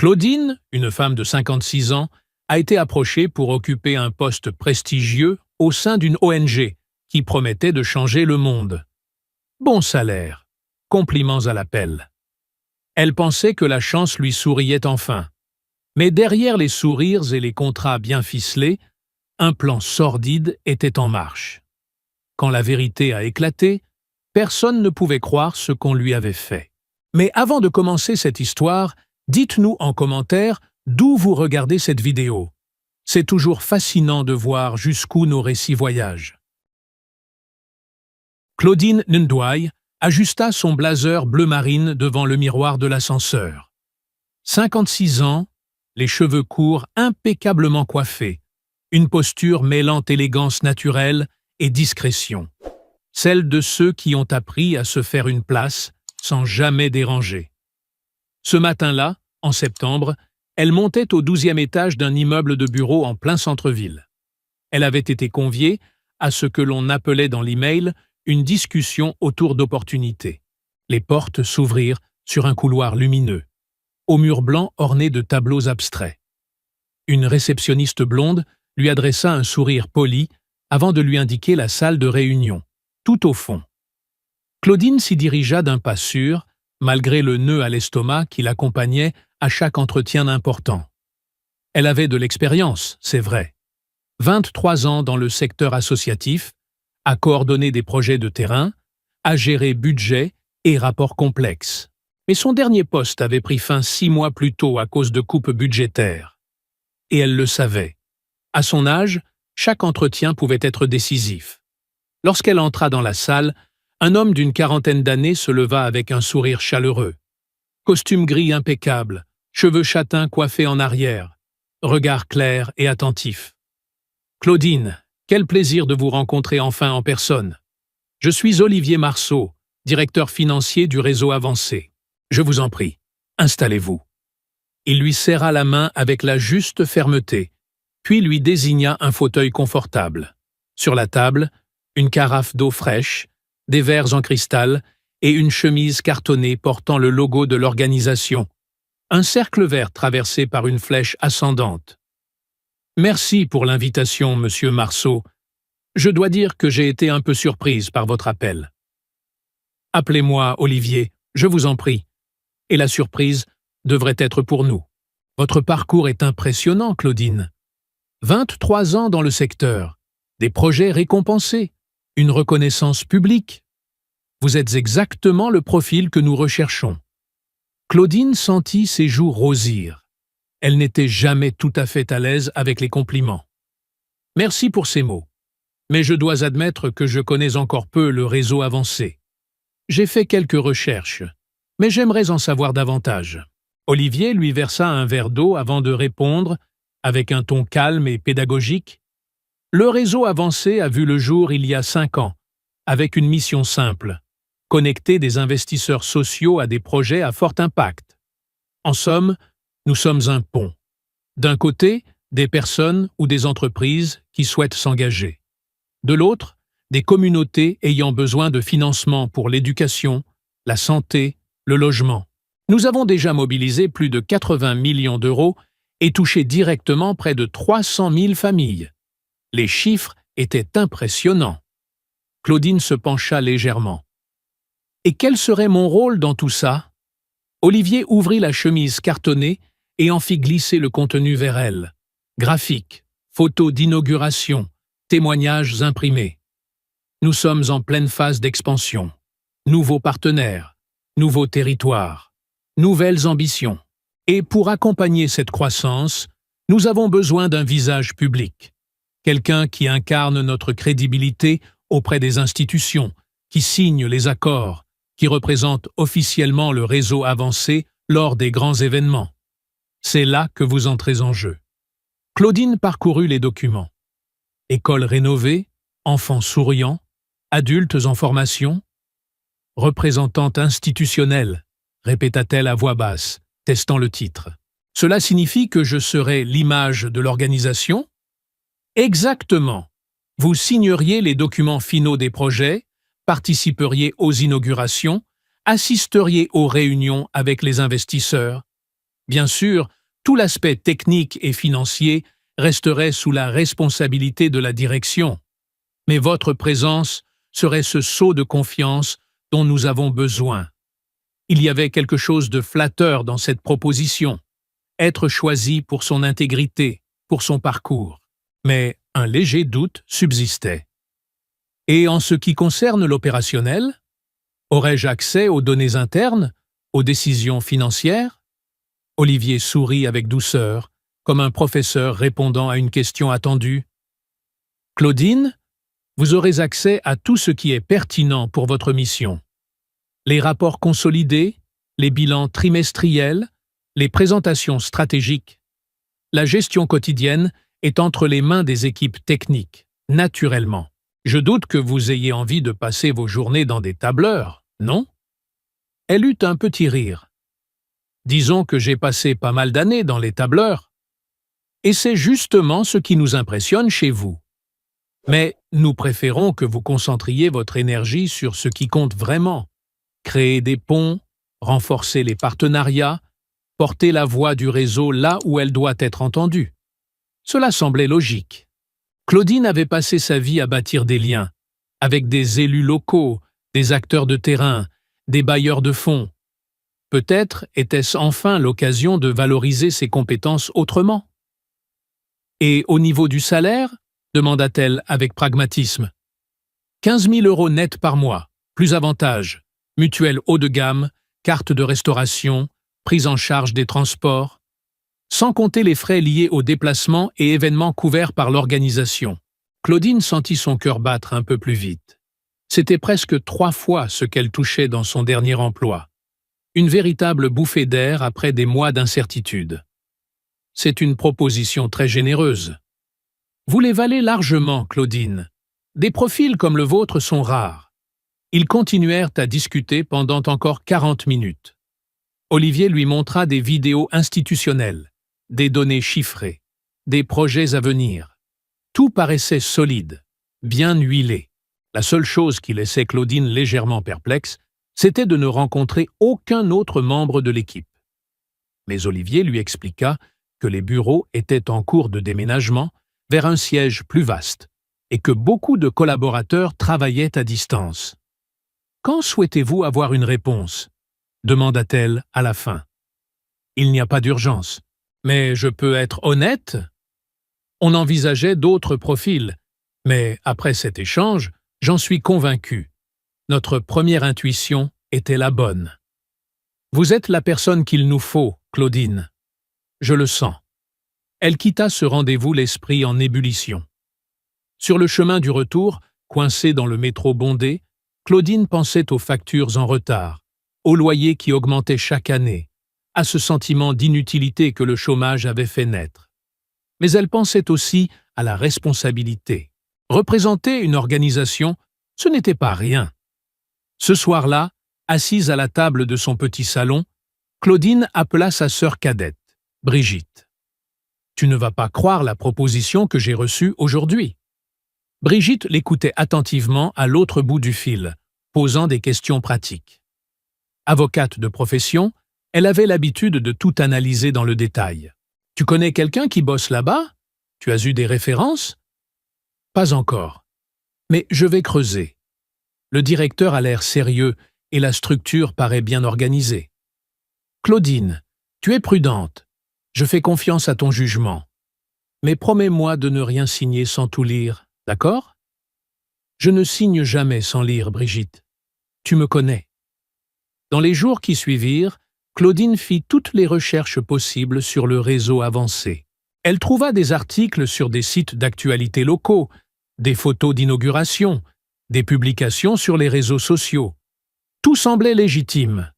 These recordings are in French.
Claudine, une femme de 56 ans, a été approchée pour occuper un poste prestigieux au sein d'une ONG qui promettait de changer le monde. Bon salaire, compliments à l'appel. Elle pensait que la chance lui souriait enfin. Mais derrière les sourires et les contrats bien ficelés, un plan sordide était en marche. Quand la vérité a éclaté, personne ne pouvait croire ce qu'on lui avait fait. Mais avant de commencer cette histoire, dites-nous en commentaire d'où vous regardez cette vidéo. C'est toujours fascinant de voir jusqu'où nos récits voyagent. Claudine Ndouaye ajusta son blazer bleu marine devant le miroir de l'ascenseur. 56 ans, les cheveux courts impeccablement coiffés, une posture mêlant élégance naturelle et discrétion, celle de ceux qui ont appris à se faire une place sans jamais déranger. Ce matin-là, en septembre, elle montait au 12e étage d'un immeuble de bureaux en plein centre-ville. Elle avait été conviée à ce que l'on appelait dans l'email une discussion autour d'opportunités. Les portes s'ouvrirent sur un couloir lumineux, aux murs blancs ornés de tableaux abstraits. Une réceptionniste blonde lui adressa un sourire poli avant de lui indiquer la salle de réunion, tout au fond. Claudine s'y dirigea d'un pas sûr, malgré le nœud à l'estomac qui l'accompagnait à chaque entretien important. Elle avait de l'expérience, c'est vrai. 23 ans dans le secteur associatif, à coordonner des projets de terrain, à gérer budget et rapports complexes. Mais son dernier poste avait pris fin 6 mois plus tôt à cause de coupes budgétaires. Et elle le savait. À son âge, chaque entretien pouvait être décisif. Lorsqu'elle entra dans la salle, un homme d'une quarantaine d'années se leva avec un sourire chaleureux. Costume gris impeccable, cheveux châtains coiffés en arrière, regard clair et attentif. « Claudine, quel plaisir de vous rencontrer enfin en personne. Je suis Olivier Marceau, directeur financier du réseau avancé. Je vous en prie, installez-vous. » Il lui serra la main avec la juste fermeté, puis lui désigna un fauteuil confortable. Sur la table, une carafe d'eau fraîche, des verres en cristal et une chemise cartonnée portant le logo de l'organisation. Un cercle vert traversé par une flèche ascendante. « Merci pour l'invitation, monsieur Marceau. Je dois dire que j'ai été un peu surprise par votre appel. » « Appelez-moi Olivier, je vous en prie. Et la surprise devrait être pour nous. Votre parcours est impressionnant, Claudine. 23 ans dans le secteur, des projets récompensés, une reconnaissance publique. Vous êtes exactement le profil que nous recherchons. » Claudine sentit ses joues rosir. Elle n'était jamais tout à fait à l'aise avec les compliments. « Merci pour ces mots. Mais je dois admettre que je connais encore peu le réseau avancé. J'ai fait quelques recherches, mais j'aimerais en savoir davantage. » Olivier lui versa un verre d'eau avant de répondre, avec un ton calme et pédagogique. « Le réseau avancé a vu le jour il y a 5 ans, avec une mission simple, connecter des investisseurs sociaux à des projets à fort impact. En somme, nous sommes un pont. D'un côté, des personnes ou des entreprises qui souhaitent s'engager. De l'autre, des communautés ayant besoin de financement pour l'éducation, la santé, le logement. Nous avons déjà mobilisé plus de 80 millions d'euros et touché directement près de 300 000 familles. Les chiffres étaient impressionnants. » Claudine se pencha légèrement. « Et quel serait mon rôle dans tout ça ?» Olivier ouvrit la chemise cartonnée et en fit glisser le contenu vers elle. Graphiques, photos d'inauguration, témoignages imprimés. Nous sommes en pleine phase d'expansion. Nouveaux partenaires, nouveaux territoires, nouvelles ambitions. Et pour accompagner cette croissance, nous avons besoin d'un visage public. Quelqu'un qui incarne notre crédibilité auprès des institutions, qui signe les accords, qui représente officiellement le réseau avancé lors des grands événements. C'est là que vous entrez en jeu. Claudine parcourut les documents. École rénovée, enfants souriants, adultes en formation. Représentante institutionnelle, répéta-t-elle à voix basse, testant le titre. Cela signifie que je serai l'image de l'organisation ? Exactement. Vous signeriez les documents finaux des projets, participeriez aux inaugurations, assisteriez aux réunions avec les investisseurs. Bien sûr, tout l'aspect technique et financier resterait sous la responsabilité de la direction, mais votre présence serait ce saut de confiance dont nous avons besoin. Il y avait quelque chose de flatteur dans cette proposition, être choisi pour son intégrité, pour son parcours. Mais un léger doute subsistait. Et en ce qui concerne l'opérationnel, aurais-je accès aux données internes, aux décisions financières? Olivier sourit avec douceur, comme un professeur répondant à une question attendue. Claudine, vous aurez accès à tout ce qui est pertinent pour votre mission. Les rapports consolidés, les bilans trimestriels, les présentations stratégiques. La gestion quotidienne est entre les mains des équipes techniques, naturellement. Je doute que vous ayez envie de passer vos journées dans des tableurs, non? Elle eut un petit rire. Disons que j'ai passé pas mal d'années dans les tableurs. Et c'est justement ce qui nous impressionne chez vous. Mais nous préférons que vous concentriez votre énergie sur ce qui compte vraiment. Créer des ponts, renforcer les partenariats, porter la voix du réseau là où elle doit être entendue. Cela semblait logique. Claudine avait passé sa vie à bâtir des liens, avec des élus locaux, des acteurs de terrain, des bailleurs de fonds. Peut-être était-ce enfin l'occasion de valoriser ses compétences autrement. « Et au niveau du salaire ?» demanda-t-elle avec pragmatisme. 15 000 € net par mois, plus avantages, mutuelle haut de gamme, carte de restauration, prise en charge des transports, sans compter les frais liés aux déplacements et événements couverts par l'organisation. Claudine sentit son cœur battre un peu plus vite. C'était presque 3 fois ce qu'elle touchait dans son dernier emploi. Une véritable bouffée d'air après des mois d'incertitude. C'est une proposition très généreuse. Vous les valez largement, Claudine. Des profils comme le vôtre sont rares. Ils continuèrent à discuter pendant encore 40 minutes. Olivier lui montra des vidéos institutionnelles, des données chiffrées, des projets à venir. Tout paraissait solide, bien huilé. La seule chose qui laissait Claudine légèrement perplexe, c'était de ne rencontrer aucun autre membre de l'équipe. Mais Olivier lui expliqua que les bureaux étaient en cours de déménagement vers un siège plus vaste et que beaucoup de collaborateurs travaillaient à distance. « Quand souhaitez-vous avoir une réponse ?» demanda-t-elle à la fin. « Il n'y a pas d'urgence. Mais je peux être honnête ? On envisageait d'autres profils, mais après cet échange, j'en suis convaincu. Notre première intuition était la bonne. Vous êtes la personne qu'il nous faut, Claudine. Je le sens. » Elle quitta ce rendez-vous l'esprit en ébullition. Sur le chemin du retour, coincée dans le métro bondé, Claudine pensait aux factures en retard, au loyer qui augmentait chaque année, à ce sentiment d'inutilité que le chômage avait fait naître. Mais elle pensait aussi à la responsabilité. Représenter une organisation, ce n'était pas rien. Ce soir-là, assise à la table de son petit salon, Claudine appela sa sœur cadette, Brigitte. « Tu ne vas pas croire la proposition que j'ai reçue aujourd'hui. » Brigitte l'écoutait attentivement à l'autre bout du fil, posant des questions pratiques. Avocate de profession, elle avait l'habitude de tout analyser dans le détail. « Tu connais quelqu'un qui bosse là-bas? Tu as eu des références? » « Pas encore. Mais je vais creuser. Le directeur a l'air sérieux et la structure paraît bien organisée. Claudine, tu es prudente. Je fais confiance à ton jugement. Mais promets-moi de ne rien signer sans tout lire, d'accord? Je ne signe jamais sans lire, Brigitte. Tu me connais. » Dans les jours qui suivirent, Claudine fit toutes les recherches possibles sur le réseau avancé. Elle trouva des articles sur des sites d'actualité locaux, des photos d'inauguration, des publications sur les réseaux sociaux. Tout semblait légitime.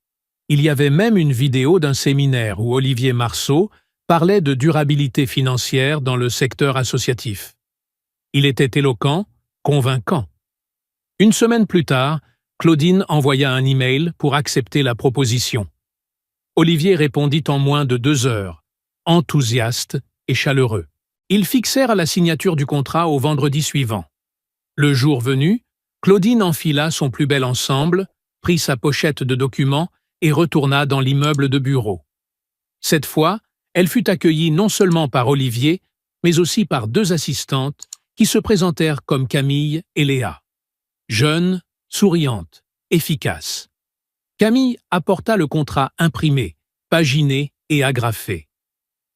Il y avait même une vidéo d'un séminaire où Olivier Marceau parlait de durabilité financière dans le secteur associatif. Il était éloquent, convaincant. Une semaine plus tard, Claudine envoya un email pour accepter la proposition. Olivier répondit en moins de 2 heures, enthousiaste et chaleureux. Ils fixèrent la signature du contrat au vendredi suivant. Le jour venu, Claudine enfila son plus bel ensemble, prit sa pochette de documents et retourna dans l'immeuble de bureau. Cette fois, elle fut accueillie non seulement par Olivier, mais aussi par deux assistantes qui se présentèrent comme Camille et Léa. Jeunes, souriantes, efficaces. Camille apporta le contrat imprimé, paginé et agrafé.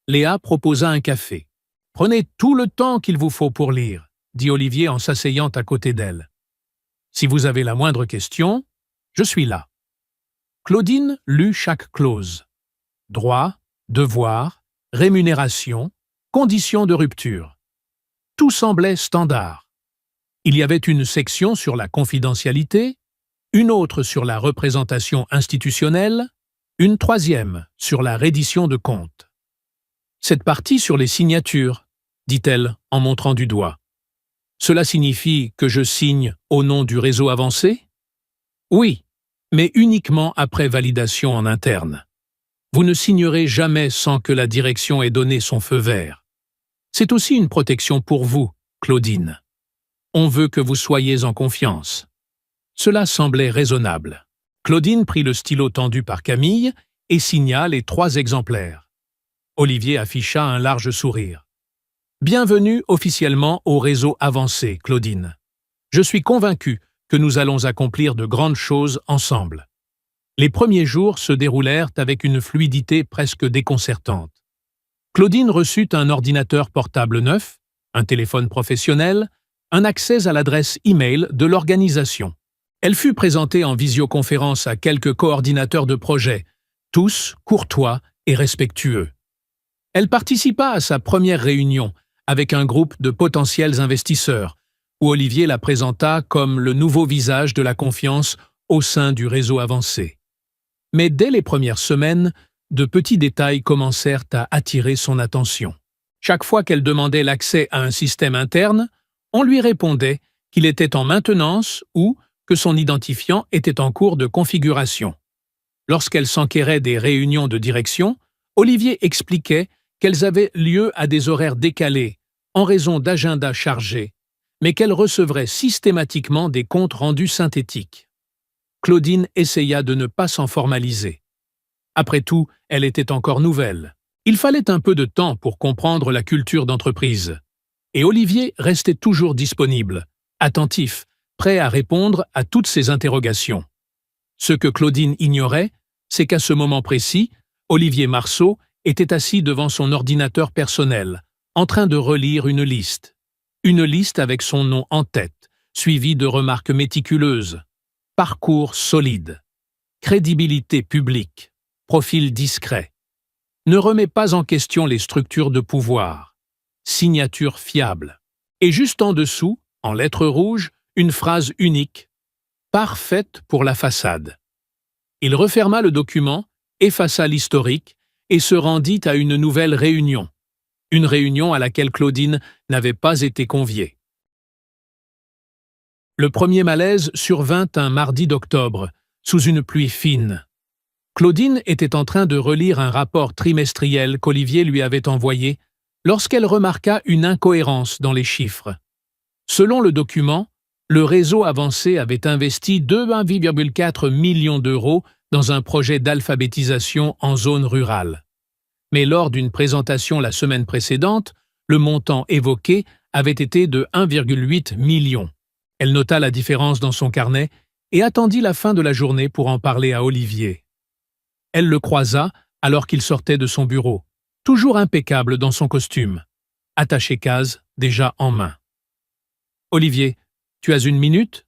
Léa proposa un café. « Prenez tout le temps qu'il vous faut pour lire », dit Olivier en s'asseyant à côté d'elle. « Si vous avez la moindre question, je suis là. » Claudine lut chaque clause. Droit, devoir, rémunération, conditions de rupture. Tout semblait standard. Il y avait une section sur la confidentialité, une autre sur la représentation institutionnelle, une troisième sur la reddition de comptes. Cette partie sur les signatures, dit-elle en montrant du doigt. Cela signifie que je signe au nom du réseau avancé? Oui, mais uniquement après validation en interne. Vous ne signerez jamais sans que la direction ait donné son feu vert. C'est aussi une protection pour vous, Claudine. On veut que vous soyez en confiance. Cela semblait raisonnable. Claudine prit le stylo tendu par Camille et signa les 3 exemplaires. Olivier afficha un large sourire. « Bienvenue officiellement au réseau avancé, Claudine. Je suis convaincu que nous allons accomplir de grandes choses ensemble. » Les premiers jours se déroulèrent avec une fluidité presque déconcertante. Claudine reçut un ordinateur portable neuf, un téléphone professionnel, un accès à l'adresse e-mail de l'organisation. Elle fut présentée en visioconférence à quelques coordinateurs de projet, tous courtois et respectueux. Elle participa à sa première réunion avec un groupe de potentiels investisseurs, où Olivier la présenta comme le nouveau visage de la confiance au sein du réseau avancé. Mais dès les premières semaines, de petits détails commencèrent à attirer son attention. Chaque fois qu'elle demandait l'accès à un système interne, on lui répondait qu'il était en maintenance ou que son identifiant était en cours de configuration. Lorsqu'elle s'enquérait des réunions de direction, Olivier expliquait qu'elles avaient lieu à des horaires décalés, en raison d'agendas chargés, mais qu'elle recevrait systématiquement des comptes rendus synthétiques. Claudine essaya de ne pas s'en formaliser. Après tout, elle était encore nouvelle. Il fallait un peu de temps pour comprendre la culture d'entreprise. Et Olivier restait toujours disponible, attentif, prêt à répondre à toutes ses interrogations. Ce que Claudine ignorait, c'est qu'à ce moment précis, Olivier Marceau était assis devant son ordinateur personnel, en train de relire une liste. Une liste avec son nom en tête, suivie de remarques méticuleuses. Parcours solide. Crédibilité publique. Profil discret. Ne remet pas en question les structures de pouvoir. Signature fiable. Et juste en dessous, en lettres rouges, une phrase unique. Parfaite pour la façade. Il referma le document, effaça l'historique et se rendit à une nouvelle réunion. Une réunion à laquelle Claudine n'avait pas été conviée. Le premier malaise survint un mardi d'octobre, sous une pluie fine. Claudine était en train de relire un rapport trimestriel qu'Olivier lui avait envoyé lorsqu'elle remarqua une incohérence dans les chiffres. Selon le document, le réseau avancé avait investi 2,4 millions d'euros dans un projet d'alphabétisation en zone rurale. Mais lors d'une présentation la semaine précédente, le montant évoqué avait été de 1,8 million. Elle nota la différence dans son carnet et attendit la fin de la journée pour en parler à Olivier. Elle le croisa alors qu'il sortait de son bureau, toujours impeccable dans son costume, attaché case déjà en main. « Olivier, tu as une minute ?»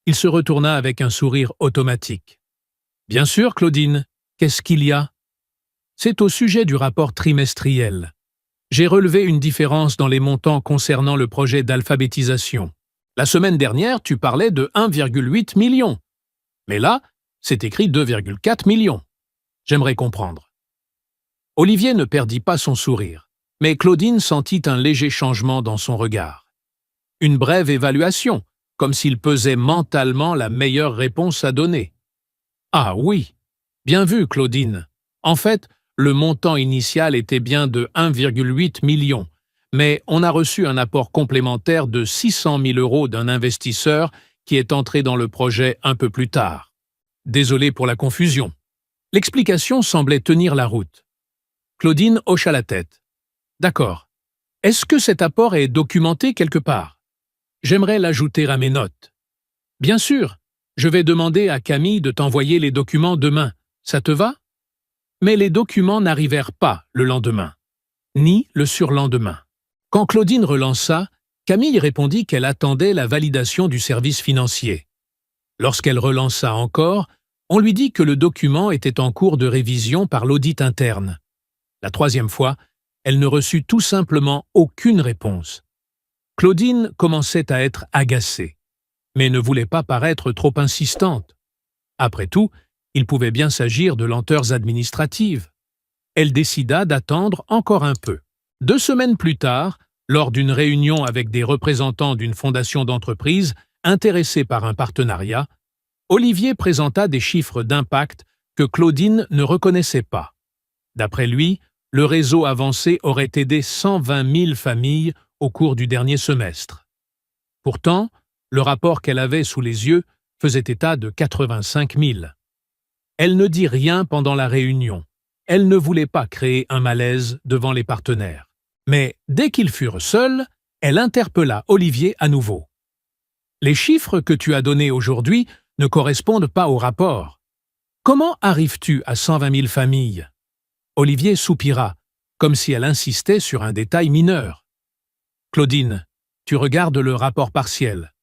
Il se retourna avec un sourire automatique. « Bien sûr, Claudine, qu'est-ce qu'il y a ?» C'est au sujet du rapport trimestriel. J'ai relevé une différence dans les montants concernant le projet d'alphabétisation. La semaine dernière, tu parlais de 1,8 million. Mais là, c'est écrit 2,4 millions. J'aimerais comprendre. Olivier ne perdit pas son sourire, mais Claudine sentit un léger changement dans son regard. Une brève évaluation, comme s'il pesait mentalement la meilleure réponse à donner. Ah oui, bien vu, Claudine. En fait, le montant initial était bien de 1,8 million, mais on a reçu un apport complémentaire de 600 000 euros d'un investisseur qui est entré dans le projet un peu plus tard. Désolé pour la confusion. L'explication semblait tenir la route. Claudine hocha la tête. D'accord. Est-ce que cet apport est documenté quelque part? J'aimerais l'ajouter à mes notes. Bien sûr, je vais demander à Camille de t'envoyer les documents demain. Ça te va? Mais les documents n'arrivèrent pas le lendemain, ni le surlendemain. Quand Claudine relança, Camille répondit qu'elle attendait la validation du service financier. Lorsqu'elle relança encore, on lui dit que le document était en cours de révision par l'audit interne. La troisième fois, elle ne reçut tout simplement aucune réponse. Claudine commençait à être agacée, mais ne voulait pas paraître trop insistante. Après tout, il pouvait bien s'agir de lenteurs administratives. Elle décida d'attendre encore un peu. 2 semaines plus tard, lors d'une réunion avec des représentants d'une fondation d'entreprise intéressée par un partenariat, Olivier présenta des chiffres d'impact que Claudine ne reconnaissait pas. D'après lui, le réseau avancé aurait aidé 120 000 familles au cours du dernier semestre. Pourtant, le rapport qu'elle avait sous les yeux faisait état de 85 000. Elle ne dit rien pendant la réunion. Elle ne voulait pas créer un malaise devant les partenaires. Mais dès qu'ils furent seuls, elle interpella Olivier à nouveau. « Les chiffres que tu as donnés aujourd'hui ne correspondent pas au rapport. Comment arrives-tu à 120 000 familles ?» Olivier soupira, comme si elle insistait sur un détail mineur. « Claudine, tu regardes le rapport partiel.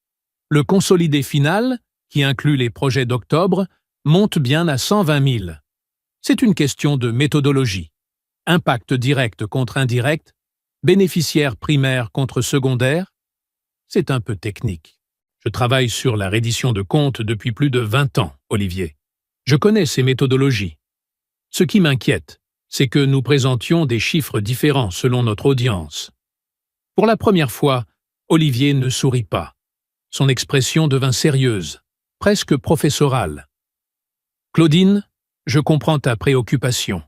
Le consolidé final, qui inclut les projets d'octobre, monte bien à 120 000. C'est une question de méthodologie. Impact direct contre indirect, bénéficiaire primaire contre secondaire. C'est un peu technique. Je travaille sur la reddition de comptes depuis plus de 20 ans, Olivier. Je connais ces méthodologies. Ce qui m'inquiète, c'est que nous présentions des chiffres différents selon notre audience. » Pour la première fois, Olivier ne sourit pas. Son expression devint sérieuse, presque professorale. « Claudine, je comprends ta préoccupation.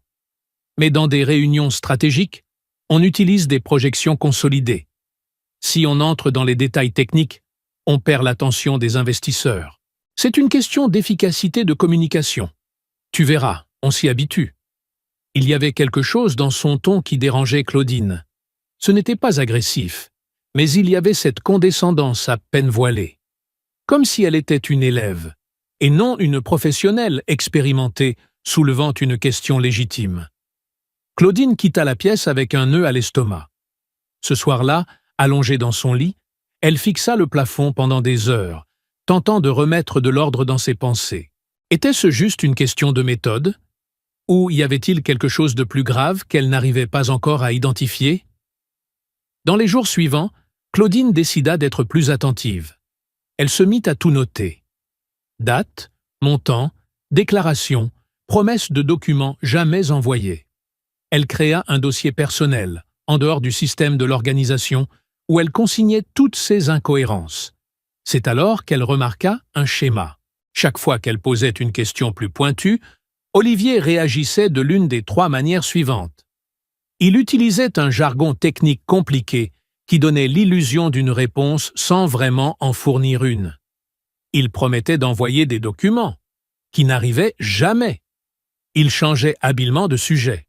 Mais dans des réunions stratégiques, on utilise des projections consolidées. Si on entre dans les détails techniques, on perd l'attention des investisseurs. C'est une question d'efficacité de communication. Tu verras, on s'y habitue. » Il y avait quelque chose dans son ton qui dérangeait Claudine. Ce n'était pas agressif, mais il y avait cette condescendance à peine voilée. Comme si elle était une élève, et non une professionnelle expérimentée soulevant une question légitime. Claudine quitta la pièce avec un nœud à l'estomac. Ce soir-là, allongée dans son lit, elle fixa le plafond pendant des heures, tentant de remettre de l'ordre dans ses pensées. Était-ce juste une question de méthode? Ou y avait-il quelque chose de plus grave qu'elle n'arrivait pas encore à identifier? Dans les jours suivants, Claudine décida d'être plus attentive. Elle se mit à tout noter. Date, montant, déclaration, promesses de documents jamais envoyés. Elle créa un dossier personnel, en dehors du système de l'organisation, où elle consignait toutes ses incohérences. C'est alors qu'elle remarqua un schéma. Chaque fois qu'elle posait une question plus pointue, Olivier réagissait de l'une des 3 manières suivantes. Il utilisait un jargon technique compliqué qui donnait l'illusion d'une réponse sans vraiment en fournir une. Il promettait d'envoyer des documents, qui n'arrivaient jamais. Il changeait habilement de sujet.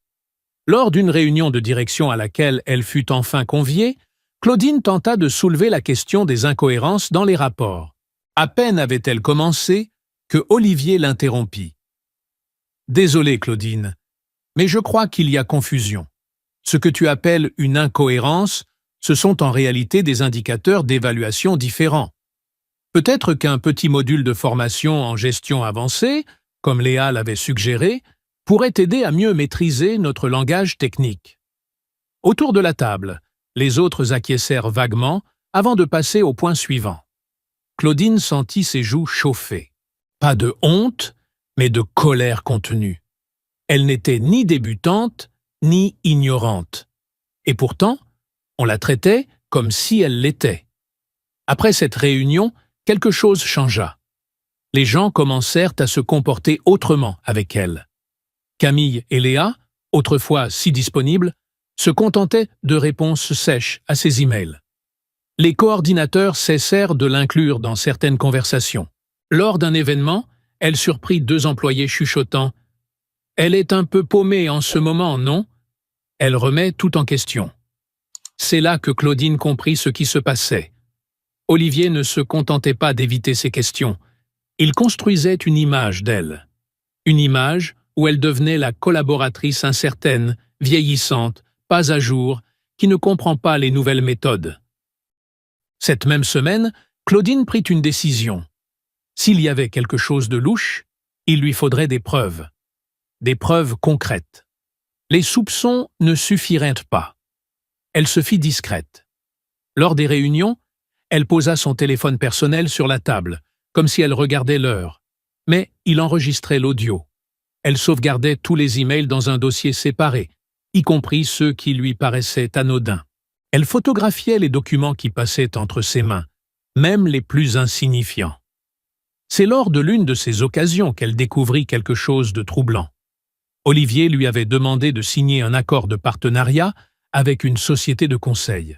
Lors d'une réunion de direction à laquelle elle fut enfin conviée, Claudine tenta de soulever la question des incohérences dans les rapports. À peine avait-elle commencé que Olivier l'interrompit. « Désolé, Claudine, mais je crois qu'il y a confusion. Ce que tu appelles une incohérence, ce sont en réalité des indicateurs d'évaluation différents. Peut-être qu'un petit module de formation en gestion avancée, comme Léa l'avait suggéré, pourrait t'aider à mieux maîtriser notre langage technique. » Autour de la table, les autres acquiescèrent vaguement avant de passer au point suivant. Claudine sentit ses joues chauffer. Pas de honte, mais de colère contenue. Elle n'était ni débutante, ni ignorante. Et pourtant, on la traitait comme si elle l'était. Après cette réunion, quelque chose changea. Les gens commencèrent à se comporter autrement avec elle. Camille et Léa, autrefois si disponibles, se contentaient de réponses sèches à ses emails. Les coordinateurs cessèrent de l'inclure dans certaines conversations. Lors d'un événement, elle surprit 2 employés chuchotant « Elle est un peu paumée en ce moment, non ?» Elle remet tout en question. C'est là que Claudine comprit ce qui se passait. Olivier ne se contentait pas d'éviter ses questions. Il construisait une image d'elle. Une image où elle devenait la collaboratrice incertaine, vieillissante, pas à jour, qui ne comprend pas les nouvelles méthodes. Cette même semaine, Claudine prit une décision. S'il y avait quelque chose de louche, il lui faudrait des preuves concrètes. Les soupçons ne suffiraient pas. Elle se fit discrète. Lors des réunions, elle posa son téléphone personnel sur la table, comme si elle regardait l'heure, mais il enregistrait l'audio. Elle sauvegardait tous les emails dans un dossier séparé, y compris ceux qui lui paraissaient anodins. Elle photographiait les documents qui passaient entre ses mains, même les plus insignifiants. C'est lors de l'une de ces occasions qu'elle découvrit quelque chose de troublant. Olivier lui avait demandé de signer un accord de partenariat avec une société de conseil.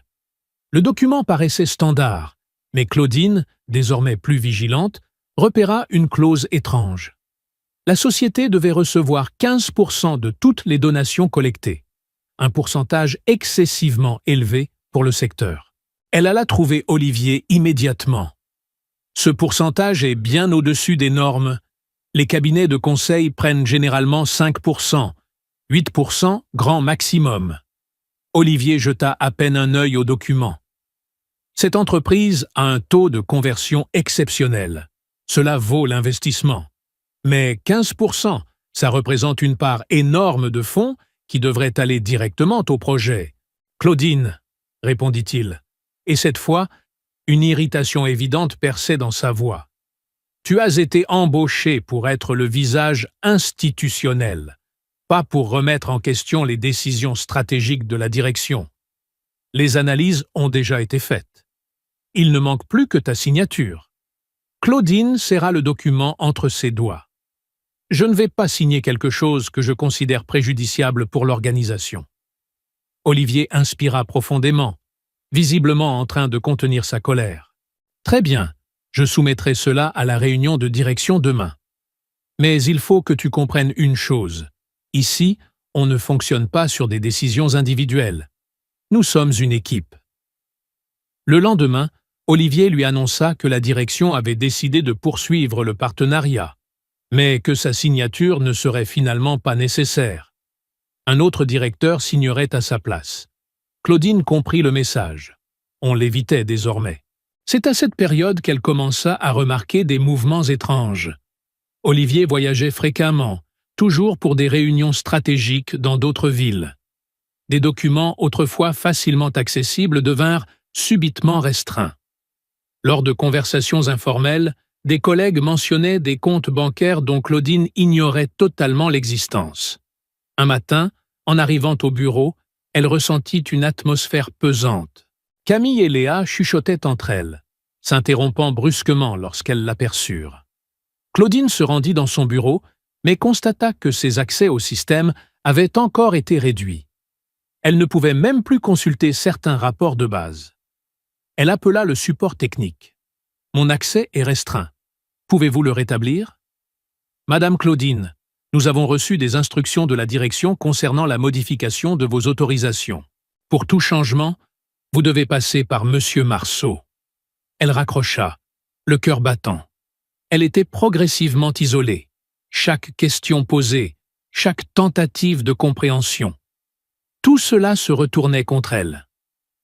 Le document paraissait standard, mais Claudine, désormais plus vigilante, repéra une clause étrange. La société devait recevoir 15% de toutes les donations collectées, un pourcentage excessivement élevé pour le secteur. Elle alla trouver Olivier immédiatement. Ce pourcentage est bien au-dessus des normes. Les cabinets de conseil prennent généralement 5%, 8% grand maximum. Olivier jeta à peine un œil au document. Cette entreprise a un taux de conversion exceptionnel. Cela vaut l'investissement. Mais 15%, ça représente une part énorme de fonds qui devraient aller directement au projet. « Claudine », répondit-il, et cette fois, une irritation évidente perçait dans sa voix. « Tu as été embauché pour être le visage institutionnel, pas pour remettre en question les décisions stratégiques de la direction. Les analyses ont déjà été faites. Il ne manque plus que ta signature. » Claudine serra le document entre ses doigts. « Je ne vais pas signer quelque chose que je considère préjudiciable pour l'organisation. » Olivier inspira profondément, visiblement en train de contenir sa colère. « Très bien, je soumettrai cela à la réunion de direction demain. Mais il faut que tu comprennes une chose. Ici, on ne fonctionne pas sur des décisions individuelles. Nous sommes une équipe. » Le lendemain, Olivier lui annonça que la direction avait décidé de poursuivre le partenariat, mais que sa signature ne serait finalement pas nécessaire. Un autre directeur signerait à sa place. Claudine comprit le message. On l'évitait désormais. C'est à cette période qu'elle commença à remarquer des mouvements étranges. Olivier voyageait fréquemment, toujours pour des réunions stratégiques dans d'autres villes. Des documents autrefois facilement accessibles devinrent subitement restreints. Lors de conversations informelles, des collègues mentionnaient des comptes bancaires dont Claudine ignorait totalement l'existence. Un matin, en arrivant au bureau, elle ressentit une atmosphère pesante. Camille et Léa chuchotaient entre elles, s'interrompant brusquement lorsqu'elles l'aperçurent. Claudine se rendit dans son bureau, mais constata que ses accès au système avaient encore été réduits. Elle ne pouvait même plus consulter certains rapports de base. Elle appela le support technique. « Mon accès est restreint. Pouvez-vous le rétablir ?»« Madame Claudine, nous avons reçu des instructions de la direction concernant la modification de vos autorisations. Pour tout changement, vous devez passer par Monsieur Marceau. » Elle raccrocha, le cœur battant. Elle était progressivement isolée. Chaque question posée, chaque tentative de compréhension. Tout cela se retournait contre elle.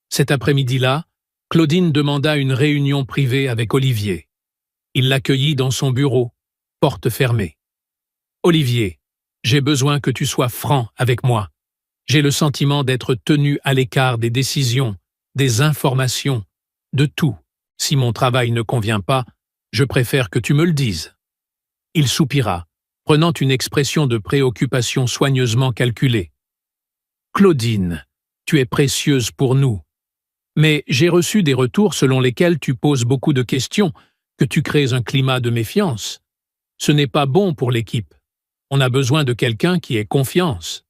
Cet après-midi-là, Claudine demanda une réunion privée avec Olivier. Il l'accueillit dans son bureau, porte fermée. « Olivier, j'ai besoin que tu sois franc avec moi. J'ai le sentiment d'être tenu à l'écart des décisions, des informations, de tout. Si mon travail ne convient pas, je préfère que tu me le dises. » Il soupira, prenant une expression de préoccupation soigneusement calculée. « Claudine, tu es précieuse pour nous. Mais j'ai reçu des retours selon lesquels tu poses beaucoup de questions, que tu crées un climat de méfiance. Ce n'est pas bon pour l'équipe. On a besoin de quelqu'un qui ait confiance.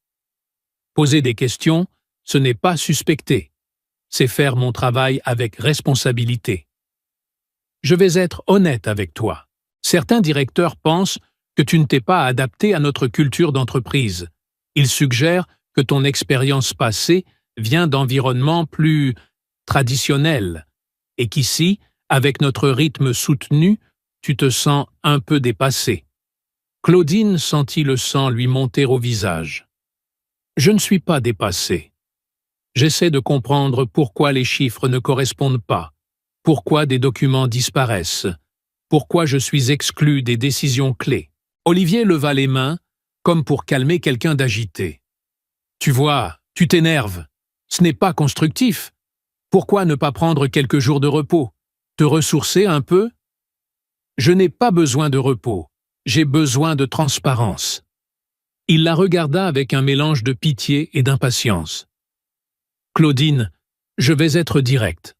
Poser des questions, ce n'est pas suspecter. C'est faire mon travail avec responsabilité. Je vais être honnête avec toi. Certains directeurs pensent que tu ne t'es pas adapté à notre culture d'entreprise. Ils suggèrent que ton expérience passée vient d'environnements plus traditionnels et qu'ici, avec notre rythme soutenu, tu te sens un peu dépassé. Claudine sentit le sang lui monter au visage. Je ne suis pas dépassé. J'essaie de comprendre pourquoi les chiffres ne correspondent pas, pourquoi des documents disparaissent, pourquoi je suis exclu des décisions clés. Olivier leva les mains, comme pour calmer quelqu'un d'agité. Tu vois, tu t'énerves. Ce n'est pas constructif. Pourquoi ne pas prendre quelques jours de repos? Te ressourcer un peu? Je n'ai pas besoin de repos. J'ai besoin de transparence. Il la regarda avec un mélange de pitié et d'impatience. Claudine, je vais être direct.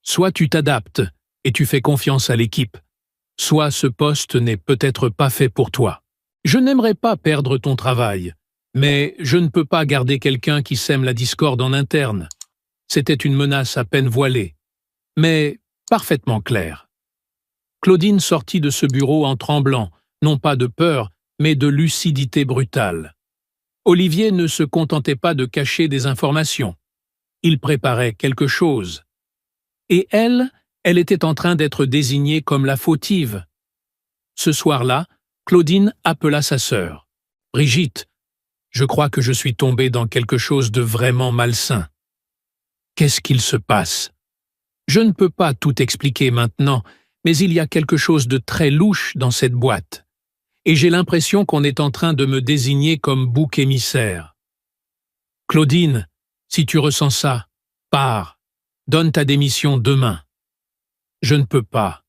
Soit tu t'adaptes et tu fais confiance à l'équipe, soit ce poste n'est peut-être pas fait pour toi. Je n'aimerais pas perdre ton travail, mais je ne peux pas garder quelqu'un qui sème la discorde en interne. C'était une menace à peine voilée, mais parfaitement claire. Claudine sortit de ce bureau en tremblant, non pas de peur, mais de lucidité brutale. Olivier ne se contentait pas de cacher des informations. Il préparait quelque chose. Et elle était en train d'être désignée comme la fautive. Ce soir-là, Claudine appela sa sœur. « Brigitte, je crois que je suis tombée dans quelque chose de vraiment malsain. Qu'est-ce qu'il se passe? Je ne peux pas tout expliquer maintenant, mais il y a quelque chose de très louche dans cette boîte. Et j'ai l'impression qu'on est en train de me désigner comme bouc émissaire. Claudine, si tu ressens ça, pars. Donne ta démission demain. Je ne peux pas.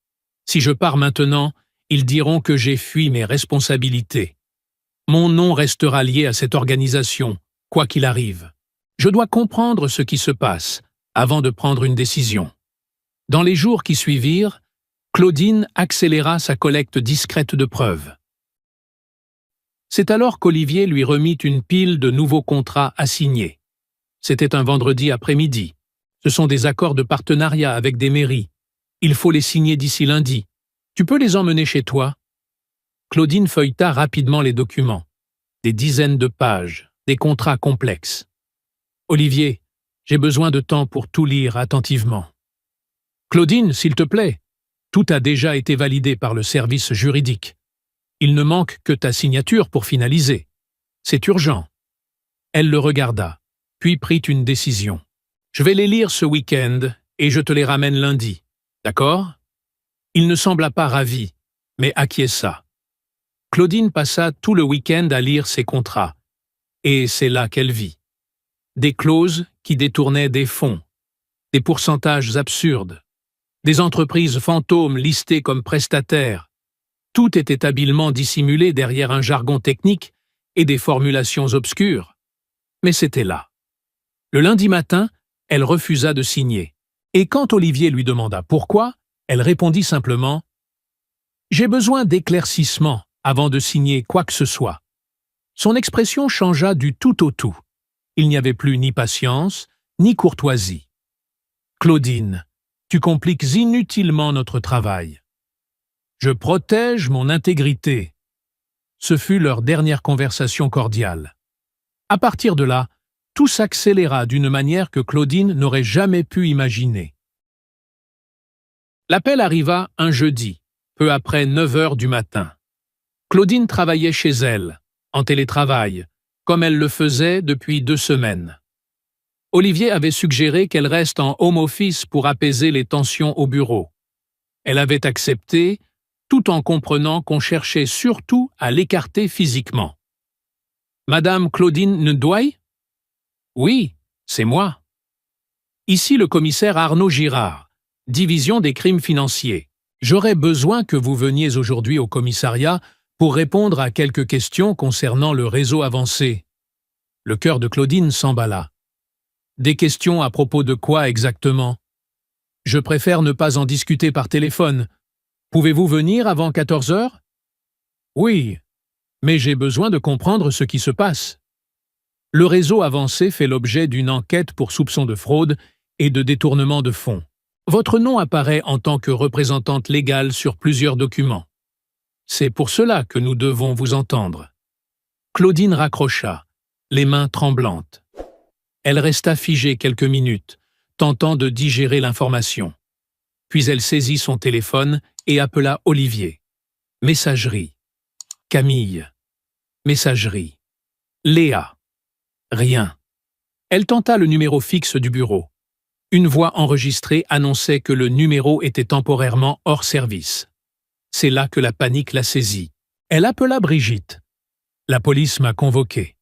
Si je pars maintenant, ils diront que j'ai fui mes responsabilités. Mon nom restera lié à cette organisation, quoi qu'il arrive. Je dois comprendre ce qui se passe avant de prendre une décision. Dans les jours qui suivirent, Claudine accéléra sa collecte discrète de preuves. C'est alors qu'Olivier lui remit une pile de nouveaux contrats à signer. C'était un vendredi après-midi. Ce sont des accords de partenariat avec des mairies. Il faut les signer d'ici lundi. Tu peux les emmener chez toi? Claudine feuilleta rapidement les documents. Des dizaines de pages, des contrats complexes. Olivier, j'ai besoin de temps pour tout lire attentivement. Claudine, s'il te plaît, tout a déjà été validé par le service juridique. Il ne manque que ta signature pour finaliser. C'est urgent. Elle le regarda, puis prit une décision. Je vais les lire ce week-end et je te les ramène lundi. D'accord? Il ne sembla pas ravi, mais acquiesça. Claudine passa tout le week-end à lire ses contrats. Et c'est là qu'elle vit. Des clauses qui détournaient des fonds, des pourcentages absurdes, des entreprises fantômes listées comme prestataires. Tout était habilement dissimulé derrière un jargon technique et des formulations obscures. Mais c'était là. Le lundi matin, elle refusa de signer. Et quand Olivier lui demanda pourquoi, elle répondit simplement « J'ai besoin d'éclaircissements avant de signer quoi que ce soit. » Son expression changea du tout au tout. Il n'y avait plus ni patience, ni courtoisie. « Claudine, tu compliques inutilement notre travail. » « Je protège mon intégrité. » Ce fut leur dernière conversation cordiale. À partir de là, tout s'accéléra d'une manière que Claudine n'aurait jamais pu imaginer. L'appel arriva un jeudi, peu après 9 heures du matin. Claudine travaillait chez elle, en télétravail, comme elle le faisait depuis 2 semaines. Olivier avait suggéré qu'elle reste en home office pour apaiser les tensions au bureau. Elle avait accepté, tout en comprenant qu'on cherchait surtout à l'écarter physiquement. « Madame Claudine Ndouaille ? » ?»« Oui, c'est moi. » Ici le commissaire Arnaud Girard, division des crimes financiers. J'aurais besoin que vous veniez aujourd'hui au commissariat pour répondre à quelques questions concernant le réseau avancé. Le cœur de Claudine s'emballa. Des questions à propos de quoi exactement? Je préfère ne pas en discuter par téléphone. Pouvez-vous venir avant 14 heures? Oui, mais j'ai besoin de comprendre ce qui se passe. Le réseau avancé fait l'objet d'une enquête pour soupçon de fraude et de détournement de fonds. Votre nom apparaît en tant que représentante légale sur plusieurs documents. C'est pour cela que nous devons vous entendre. Claudine raccrocha, les mains tremblantes. Elle resta figée quelques minutes, tentant de digérer l'information. Puis elle saisit son téléphone et appela Olivier. Messagerie. Camille. Messagerie. Léa. Rien. Elle tenta le numéro fixe du bureau. Une voix enregistrée annonçait que le numéro était temporairement hors service. C'est là que la panique la saisit. Elle appela Brigitte. La police m'a convoqué.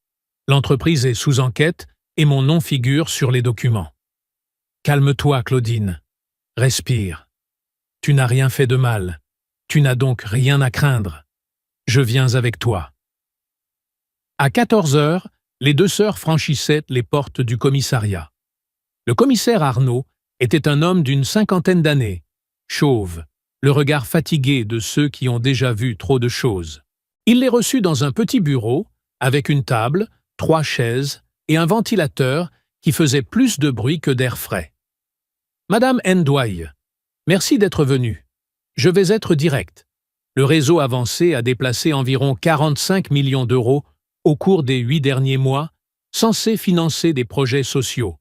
L'entreprise est sous enquête et mon nom figure sur les documents. Calme-toi, Claudine. Respire. Tu n'as rien fait de mal. Tu n'as donc rien à craindre. Je viens avec toi. À 14 heures, les deux sœurs franchissaient les portes du commissariat. Le commissaire Arnaud était un homme d'une cinquantaine d'années, chauve, le regard fatigué de ceux qui ont déjà vu trop de choses. Il les reçut dans un petit bureau, avec une table, 3 chaises et un ventilateur qui faisait plus de bruit que d'air frais. « Madame Ndouaille, merci d'être venue. Je vais être direct. Le réseau avancé a déplacé environ 45 millions d'euros au cours des 8 derniers mois, censés financer des projets sociaux.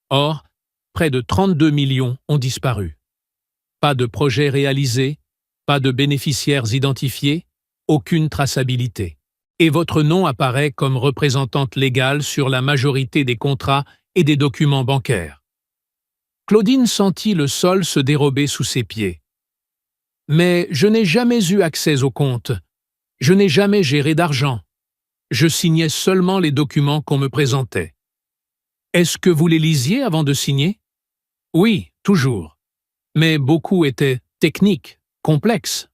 Or, près de 32 millions ont disparu. Pas de projet réalisé, pas de bénéficiaires identifiés, aucune traçabilité. Et votre nom apparaît comme représentante légale sur la majorité des contrats et des documents bancaires. » Claudine sentit le sol se dérober sous ses pieds. « Mais je n'ai jamais eu accès au compte. Je n'ai jamais géré d'argent. Je signais seulement les documents qu'on me présentait. » « Est-ce que vous les lisiez avant de signer ? » ?»« Oui, toujours. Mais beaucoup étaient techniques, complexes.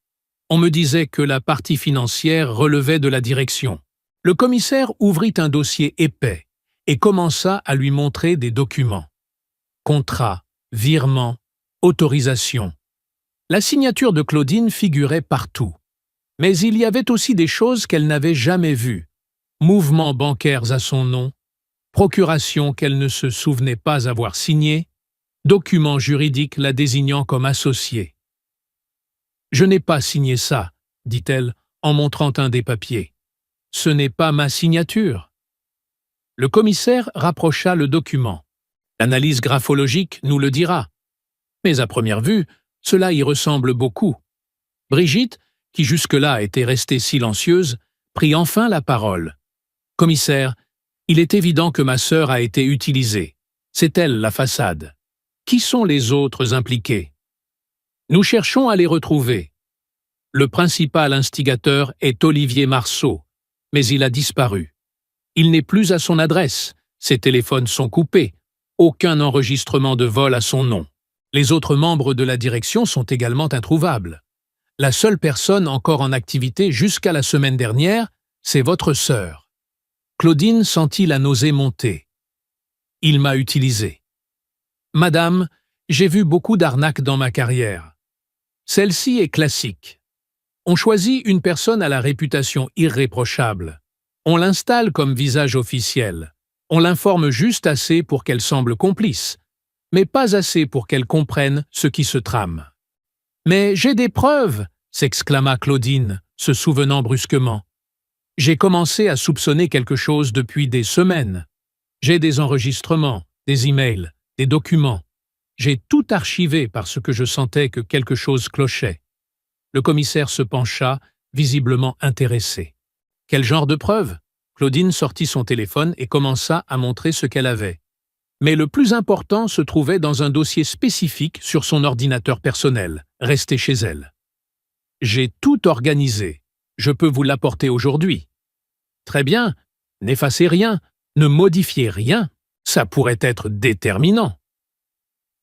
On me disait que la partie financière relevait de la direction. » Le commissaire ouvrit un dossier épais et commença à lui montrer des documents. Contrats, virements, autorisations. La signature de Claudine figurait partout. Mais il y avait aussi des choses qu'elle n'avait jamais vues. Mouvements bancaires à son nom, procuration qu'elle ne se souvenait pas avoir signée, documents juridiques la désignant comme associée. « Je n'ai pas signé ça, » dit-elle en montrant un des papiers. « Ce n'est pas ma signature. » Le commissaire rapprocha le document. L'analyse graphologique nous le dira. Mais à première vue, cela y ressemble beaucoup. Brigitte, qui jusque-là était restée silencieuse, prit enfin la parole. « Commissaire, il est évident que ma sœur a été utilisée. C'est elle la façade. Qui sont les autres impliqués ? Nous cherchons à les retrouver. Le principal instigateur est Olivier Marceau, mais il a disparu. Il n'est plus à son adresse, ses téléphones sont coupés, aucun enregistrement de vol à son nom. Les autres membres de la direction sont également introuvables. La seule personne encore en activité jusqu'à la semaine dernière, c'est votre sœur. » Claudine sentit la nausée monter. « Il m'a utilisé. Madame, j'ai vu beaucoup d'arnaques dans ma carrière. Celle-ci est classique. On choisit une personne à la réputation irréprochable. On l'installe comme visage officiel. On l'informe juste assez pour qu'elle semble complice, mais pas assez pour qu'elle comprenne ce qui se trame. »« Mais j'ai des preuves !» s'exclama Claudine, se souvenant brusquement. « J'ai commencé à soupçonner quelque chose depuis des semaines. J'ai des enregistrements, des emails, des documents. J'ai tout archivé parce que je sentais que quelque chose clochait. » Le commissaire se pencha, visiblement intéressé. « Quel genre de preuves ?» Claudine sortit son téléphone et commença à montrer ce qu'elle avait. Mais le plus important se trouvait dans un dossier spécifique sur son ordinateur personnel, resté chez elle. « J'ai tout organisé. Je peux vous l'apporter aujourd'hui. » « Très bien, n'effacez rien, ne modifiez rien, ça pourrait être déterminant. »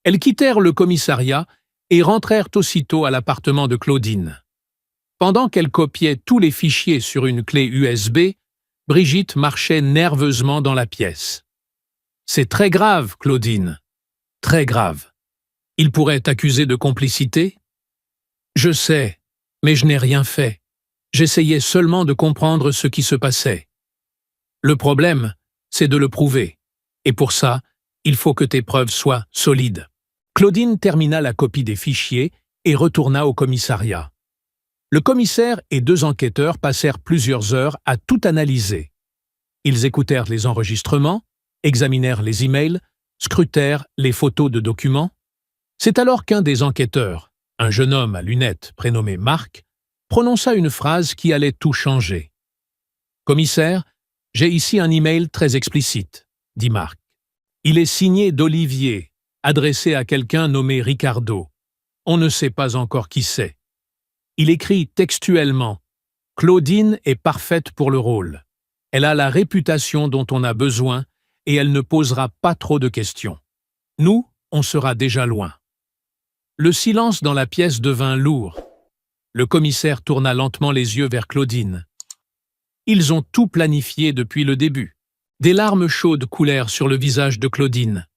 Elles quittèrent le commissariat et rentrèrent aussitôt à l'appartement de Claudine. Pendant qu'elle copiait tous les fichiers sur une clé USB, Brigitte marchait nerveusement dans la pièce. « C'est très grave, Claudine. Très grave. Il pourrait t'accuser de complicité ? » ?»« Je sais, mais je n'ai rien fait. J'essayais seulement de comprendre ce qui se passait. Le problème, c'est de le prouver. Et pour ça, il faut que tes preuves soient solides. » Claudine termina la copie des fichiers et retourna au commissariat. Le commissaire et 2 enquêteurs passèrent plusieurs heures à tout analyser. Ils écoutèrent les enregistrements, examinèrent les emails, scrutèrent les photos de documents. C'est alors qu'un des enquêteurs, un jeune homme à lunettes prénommé Marc, prononça une phrase qui allait tout changer. « Commissaire, j'ai ici un email très explicite, » dit Marc. Il est signé d'Olivier, adressé à quelqu'un nommé Ricardo. On ne sait pas encore qui c'est. Il écrit textuellement « Claudine est parfaite pour le rôle. Elle a la réputation dont on a besoin et elle ne posera pas trop de questions. Nous, on sera déjà loin. » Le silence dans la pièce devint lourd. Le commissaire tourna lentement les yeux vers Claudine. Ils ont tout planifié depuis le début. Des larmes chaudes coulèrent sur le visage de Claudine.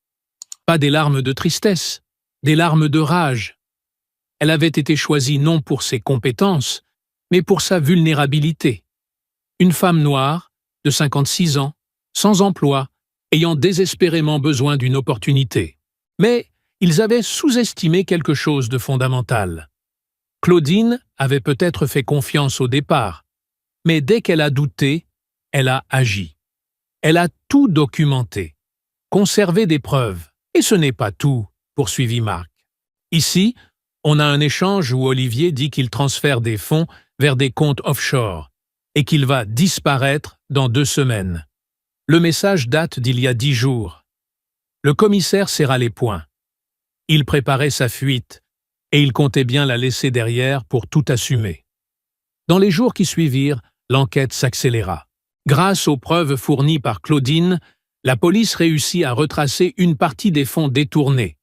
Pas des larmes de tristesse, des larmes de rage. Elle avait été choisie non pour ses compétences, mais pour sa vulnérabilité. Une femme noire, de 56 ans, sans emploi, ayant désespérément besoin d'une opportunité. Mais ils avaient sous-estimé quelque chose de fondamental. Claudine avait peut-être fait confiance au départ, mais dès qu'elle a douté, elle a agi. Elle a tout documenté, conservé des preuves. Et ce n'est pas tout, poursuivit Marc. Ici, on a un échange où Olivier dit qu'il transfère des fonds vers des comptes offshore et qu'il va disparaître dans 2 semaines. Le message date d'il y a 10 jours. Le commissaire serra les poings. Il préparait sa fuite et il comptait bien la laisser derrière pour tout assumer. Dans les jours qui suivirent, l'enquête s'accéléra. Grâce aux preuves fournies par Claudine, la police réussit à retracer une partie des fonds détournés,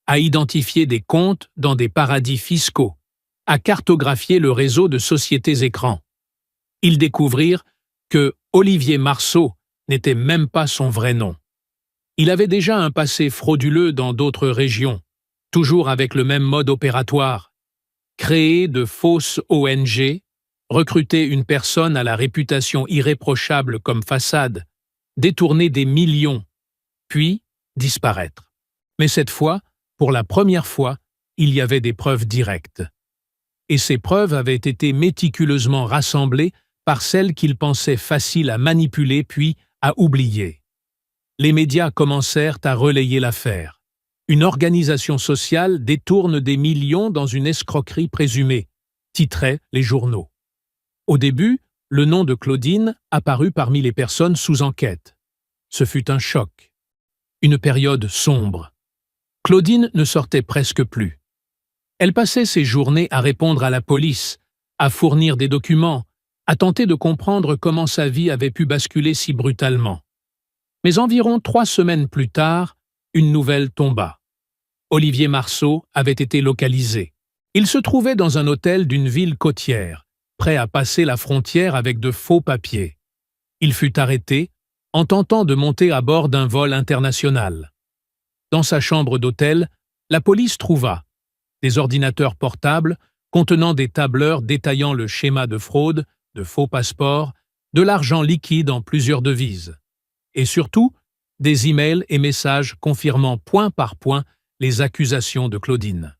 à identifier des comptes dans des paradis fiscaux, à cartographier le réseau de sociétés écrans. Ils découvrirent que Olivier Marceau n'était même pas son vrai nom. Il avait déjà un passé frauduleux dans d'autres régions, toujours avec le même mode opératoire. Créer de fausses ONG, recruter une personne à la réputation irréprochable comme façade, détourner des millions, puis disparaître. Mais cette fois, pour la première fois, il y avait des preuves directes. Et ces preuves avaient été méticuleusement rassemblées par celles qu'il pensait faciles à manipuler puis à oublier. Les médias commencèrent à relayer l'affaire. Une organisation sociale détourne des millions dans une escroquerie présumée, titraient les journaux. Au début, le nom de Claudine apparut parmi les personnes sous enquête. Ce fut un choc. Une période sombre. Claudine ne sortait presque plus. Elle passait ses journées à répondre à la police, à fournir des documents, à tenter de comprendre comment sa vie avait pu basculer si brutalement. Mais environ 3 semaines plus tard, une nouvelle tomba. Olivier Marceau avait été localisé. Il se trouvait dans un hôtel d'une ville côtière, prêt à passer la frontière avec de faux papiers. Il fut arrêté en tentant de monter à bord d'un vol international. Dans sa chambre d'hôtel, la police trouva des ordinateurs portables contenant des tableurs détaillant le schéma de fraude, de faux passeports, de l'argent liquide en plusieurs devises. Et surtout, des emails et messages confirmant point par point les accusations de Claudine.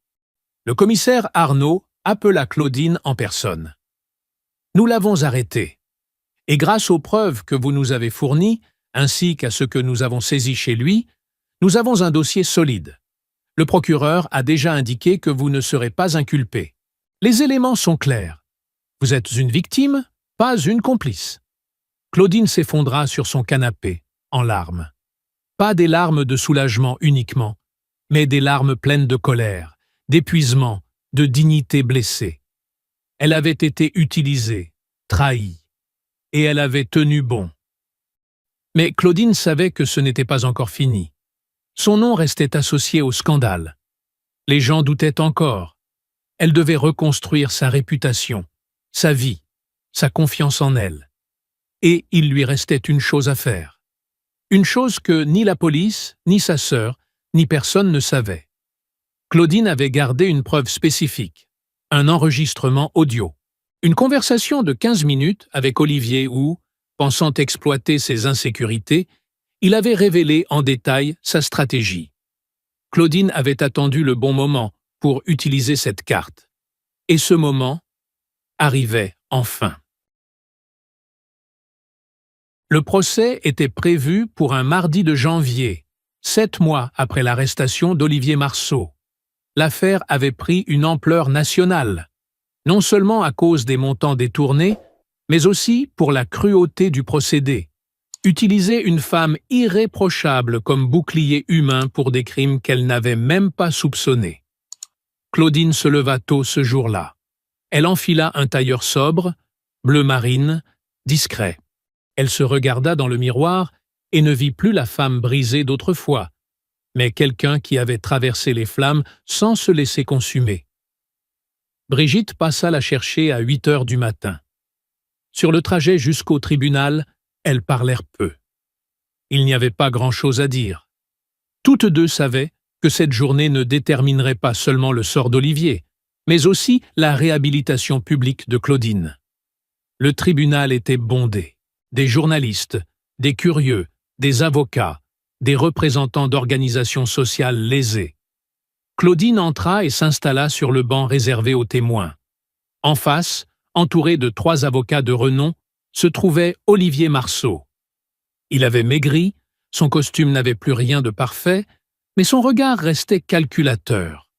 Le commissaire Arnaud appela Claudine en personne. « Nous l'avons arrêté. Et grâce aux preuves que vous nous avez fournies, ainsi qu'à ce que nous avons saisi chez lui, nous avons un dossier solide. Le procureur a déjà indiqué que vous ne serez pas inculpé. Les éléments sont clairs. Vous êtes une victime, pas une complice. » Claudine s'effondra sur son canapé, en larmes. Pas des larmes de soulagement uniquement, mais des larmes pleines de colère, d'épuisement, de dignité blessée. Elle avait été utilisée, trahie, et elle avait tenu bon. Mais Claudine savait que ce n'était pas encore fini. Son nom restait associé au scandale. Les gens doutaient encore. Elle devait reconstruire sa réputation, sa vie, sa confiance en elle. Et il lui restait une chose à faire. Une chose que ni la police, ni sa sœur, ni personne ne savait. Claudine avait gardé une preuve spécifique, un enregistrement audio. Une conversation de 15 minutes avec Olivier où, pensant exploiter ses insécurités, il avait révélé en détail sa stratégie. Claudine avait attendu le bon moment pour utiliser cette carte. Et ce moment arrivait enfin. Le procès était prévu pour un mardi de janvier, 7 mois après l'arrestation d'Olivier Marceau. L'affaire avait pris une ampleur nationale, non seulement à cause des montants détournés, mais aussi pour la cruauté du procédé. Utiliser une femme irréprochable comme bouclier humain pour des crimes qu'elle n'avait même pas soupçonnés. Claudine se leva tôt ce jour-là. Elle enfila un tailleur sobre, bleu marine, discret. Elle se regarda dans le miroir et ne vit plus la femme brisée d'autrefois, mais quelqu'un qui avait traversé les flammes sans se laisser consumer. Brigitte passa la chercher à 8 heures du matin. Sur le trajet jusqu'au tribunal, elles parlèrent peu. Il n'y avait pas grand-chose à dire. Toutes deux savaient que cette journée ne déterminerait pas seulement le sort d'Olivier, mais aussi la réhabilitation publique de Claudine. Le tribunal était bondé. Des journalistes, des curieux, des avocats, des représentants d'organisations sociales lésées. Claudine entra et s'installa sur le banc réservé aux témoins. En face, entouré de 3 avocats de renom, se trouvait Olivier Marceau. Il avait maigri, son costume n'avait plus rien de parfait, mais son regard restait calculateur.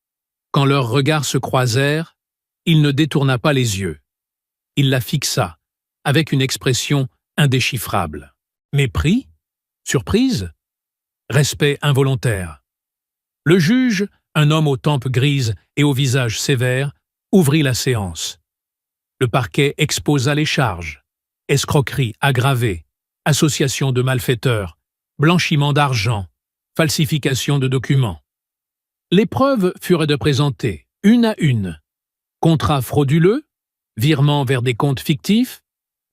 Quand leurs regards se croisèrent, il ne détourna pas les yeux. Il la fixa, avec une expression indéchiffrable. Mépris? Surprise? Respect involontaire. Le juge, un homme aux tempes grises et au visage sévère, ouvrit la séance. Le parquet exposa les charges. Escroquerie aggravée, association de malfaiteurs, blanchiment d'argent, falsification de documents. Les preuves furent présentées, une à une. Contrats frauduleux, virements vers des comptes fictifs,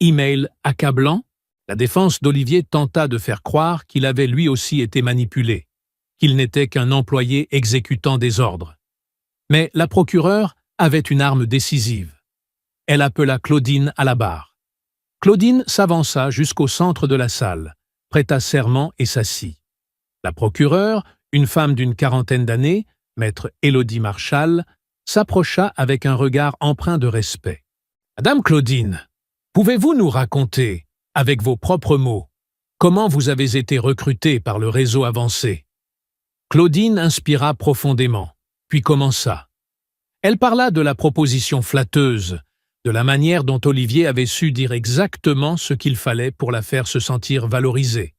emails accablants. La défense d'Olivier tenta de faire croire qu'il avait lui aussi été manipulé, qu'il n'était qu'un employé exécutant des ordres. Mais la procureure avait une arme décisive. Elle appela Claudine à la barre. Claudine s'avança jusqu'au centre de la salle, prêta serment et s'assit. La procureure, une femme d'une 40aine d'années, maître Élodie Marchal, s'approcha avec un regard empreint de respect. « Madame Claudine, pouvez-vous nous raconter, avec vos propres mots, comment vous avez été recrutée par le réseau avancé ?» Claudine inspira profondément, puis commença. Elle parla de la proposition flatteuse, de la manière dont Olivier avait su dire exactement ce qu'il fallait pour la faire se sentir valorisée.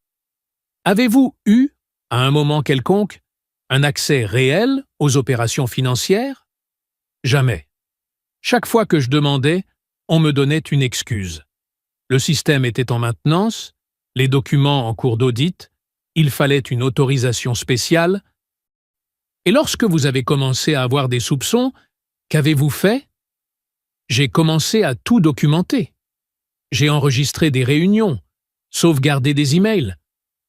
Avez-vous eu, à un moment quelconque, un accès réel aux opérations financières? Jamais. Chaque fois que je demandais, on me donnait une excuse. Le système était en maintenance, les documents en cours d'audit, il fallait une autorisation spéciale. Et lorsque vous avez commencé à avoir des soupçons, qu'avez-vous fait? J'ai commencé à tout documenter. J'ai enregistré des réunions, sauvegardé des emails,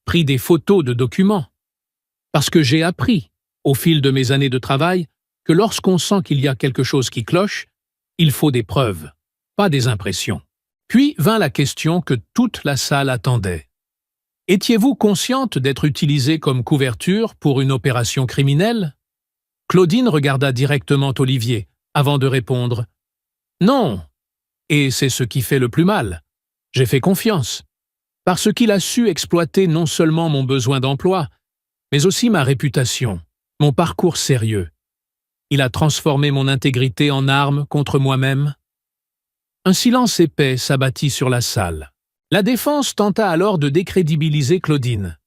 pris des photos de documents. Parce que j'ai appris, au fil de mes années de travail, que lorsqu'on sent qu'il y a quelque chose qui cloche, il faut des preuves, pas des impressions. Puis vint la question que toute la salle attendait. Étiez-vous consciente d'être utilisée comme couverture pour une opération criminelle? Claudine regarda directement Olivier, avant de répondre « Non, et c'est ce qui fait le plus mal. J'ai fait confiance, parce qu'il a su exploiter non seulement mon besoin d'emploi, mais aussi ma réputation, mon parcours sérieux. Il a transformé mon intégrité en arme contre moi-même. » Un silence épais s'abattit sur la salle. La défense tenta alors de décrédibiliser Claudine.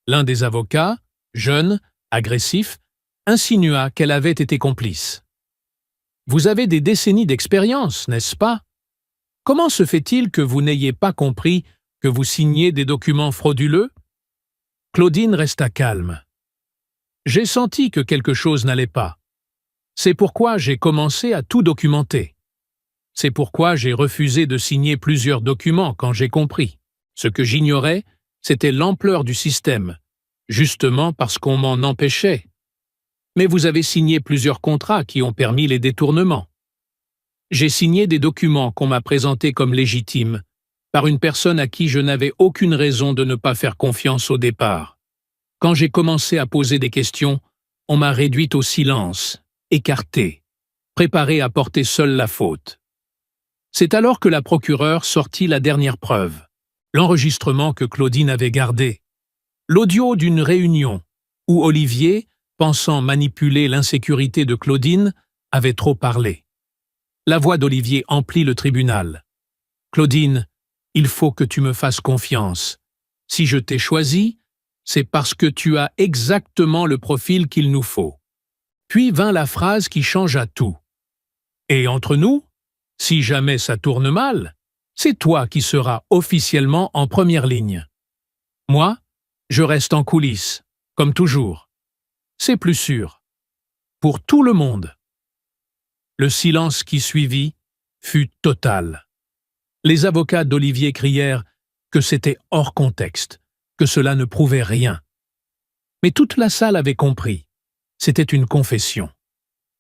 L'un des avocats, jeune, agressif, insinua qu'elle avait été complice. « Vous avez des décennies d'expérience, n'est-ce pas? Comment se fait-il que vous n'ayez pas compris que vous signiez des documents frauduleux? » Claudine resta calme. « J'ai senti que quelque chose n'allait pas. C'est pourquoi j'ai commencé à tout documenter. C'est pourquoi j'ai refusé de signer plusieurs documents quand j'ai compris. Ce que j'ignorais, c'était l'ampleur du système, justement parce qu'on m'en empêchait. Mais vous avez signé plusieurs contrats qui ont permis les détournements. J'ai signé des documents qu'on m'a présentés comme légitimes, par une personne à qui je n'avais aucune raison de ne pas faire confiance au départ. Quand j'ai commencé à poser des questions, on m'a réduite au silence, écartée, préparée à porter seule la faute. C'est alors que la procureure sortit la dernière preuve, l'enregistrement que Claudine avait gardé, l'audio d'une réunion où Olivier, pensant manipuler l'insécurité de Claudine, avait trop parlé. La voix d'Olivier emplit le tribunal. « Claudine, il faut que tu me fasses confiance. Si je t'ai choisi, c'est parce que tu as exactement le profil qu'il nous faut. » Puis vint la phrase qui changea tout. « Et entre nous, si jamais ça tourne mal, c'est toi qui seras officiellement en première ligne. Moi, je reste en coulisses, comme toujours. C'est plus sûr. Pour tout le monde. » Le silence qui suivit fut total. Les avocats d'Olivier crièrent que c'était hors contexte, que cela ne prouvait rien. Mais toute la salle avait compris. C'était une confession.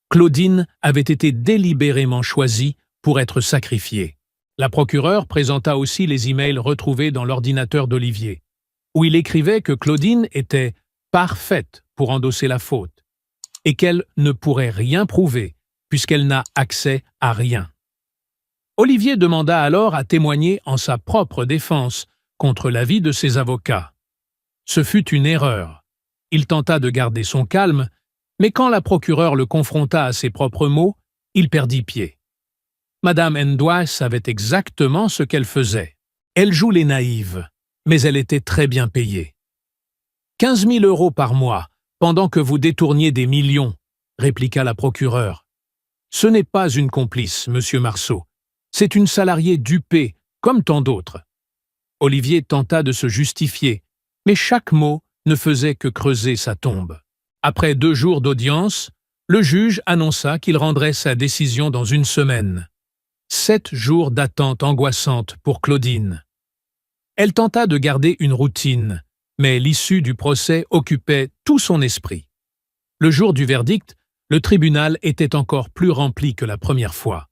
Claudine avait été délibérément choisie pour être sacrifiée. La procureure présenta aussi les emails retrouvés dans l'ordinateur d'Olivier, où il écrivait que Claudine était parfaite pour endosser la faute et qu'elle ne pourrait rien prouver puisqu'elle n'a accès à rien. Olivier demanda alors à témoigner en sa propre défense contre l'avis de ses avocats. Ce fut une erreur. Il tenta de garder son calme, mais quand la procureure le confronta à ses propres mots, il perdit pied. Madame Ndoye savait exactement ce qu'elle faisait. Elle joue les naïves, mais elle était très bien payée. « 15 000 € par mois, pendant que vous détourniez des millions, » répliqua la procureure. « Ce n'est pas une complice, monsieur Marceau. C'est une salariée dupée, comme tant d'autres. » Olivier tenta de se justifier, mais chaque mot ne faisait que creuser sa tombe. Après 2 jours d'audience, le juge annonça qu'il rendrait sa décision dans 1 semaine. 7 jours d'attente angoissante pour Claudine. Elle tenta de garder une routine, mais l'issue du procès occupait tout son esprit. Le jour du verdict, le tribunal était encore plus rempli que la première fois.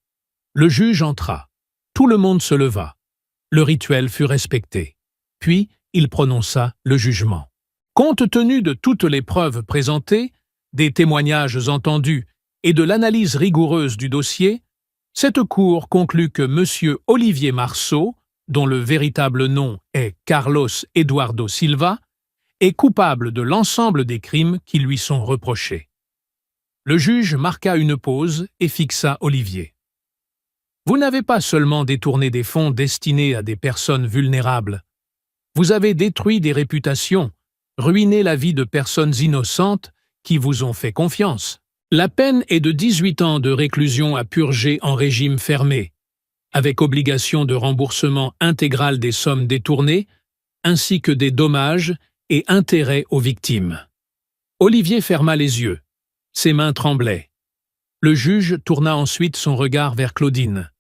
Le juge entra. Tout le monde se leva. Le rituel fut respecté. Puis, il prononça le jugement. Compte tenu de toutes les preuves présentées, des témoignages entendus et de l'analyse rigoureuse du dossier, cette cour conclut que M. Olivier Marceau, dont le véritable nom est Carlos Eduardo Silva, est coupable de l'ensemble des crimes qui lui sont reprochés. Le juge marqua une pause et fixa Olivier. « Vous n'avez pas seulement détourné des fonds destinés à des personnes vulnérables. Vous avez détruit des réputations, ruiné la vie de personnes innocentes qui vous ont fait confiance. La peine est de 18 ans de réclusion à purger en régime fermé, avec obligation de remboursement intégral des sommes détournées, ainsi que des dommages et intérêts aux victimes. » Olivier ferma les yeux. Ses mains tremblaient. Le juge tourna ensuite son regard vers Claudine.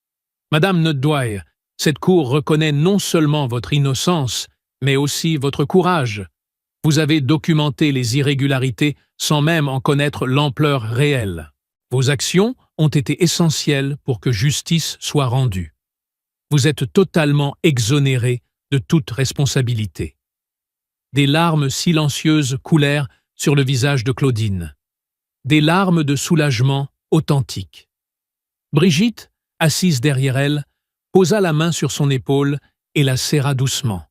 « Madame Ndoye, cette cour reconnaît non seulement votre innocence, mais aussi votre courage. Vous avez documenté les irrégularités sans même en connaître l'ampleur réelle. Vos actions ont été essentielles pour que justice soit rendue. Vous êtes totalement exonéré de toute responsabilité. » Des larmes silencieuses coulèrent sur le visage de Claudine. Des larmes de soulagement authentiques. Brigitte, assise derrière elle, posa la main sur son épaule et la serra doucement.